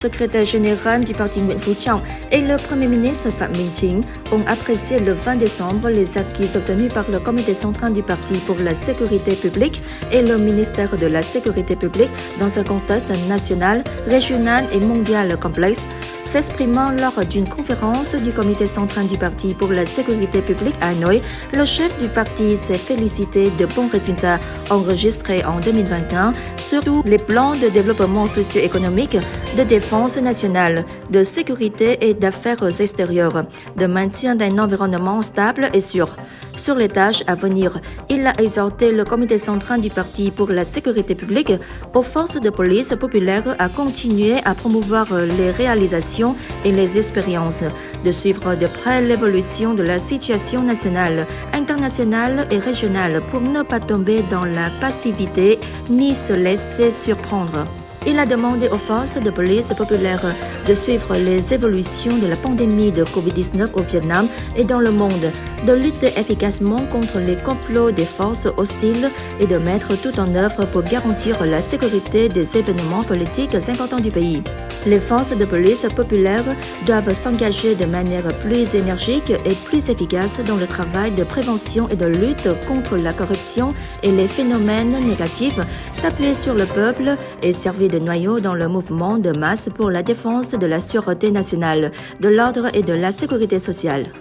Le secrétaire général du parti Nguyễn Phú Trọng et le Premier ministre Phạm Minh Chính ont apprécié le 20 décembre les acquis obtenus par le comité central du parti pour la sécurité publique et le ministère de la sécurité publique dans un contexte national, régional et mondial complexe. S'exprimant lors d'une conférence du comité central du parti pour la sécurité publique à Hanoï, le chef du parti s'est félicité de bons résultats enregistrés en 2021 sur tous les plans de développement socio-économique, de défense nationale, de sécurité et d'affaires extérieures, de maintien d'un environnement stable et sûr. Sur les tâches à venir, il a exhorté le comité central du parti pour la sécurité publique aux forces de police populaires à continuer à promouvoir les réalisations et les expériences, de suivre de près l'évolution de la situation nationale, internationale et régionale pour ne pas tomber dans la passivité ni se laisser surprendre. Il a demandé aux forces de police populaires de suivre les évolutions de la pandémie de Covid-19 au Vietnam et dans le monde, de lutter efficacement contre les complots des forces hostiles et de mettre tout en œuvre pour garantir la sécurité des événements politiques importants du pays. Les forces de police populaires doivent s'engager de manière plus énergique et plus efficace dans le travail de prévention et de lutte contre la corruption et les phénomènes négatifs, s'appuyer sur le peuple et servir de noyau dans le mouvement de masse pour la défense de la sûreté nationale, de l'ordre et de la sécurité sociale.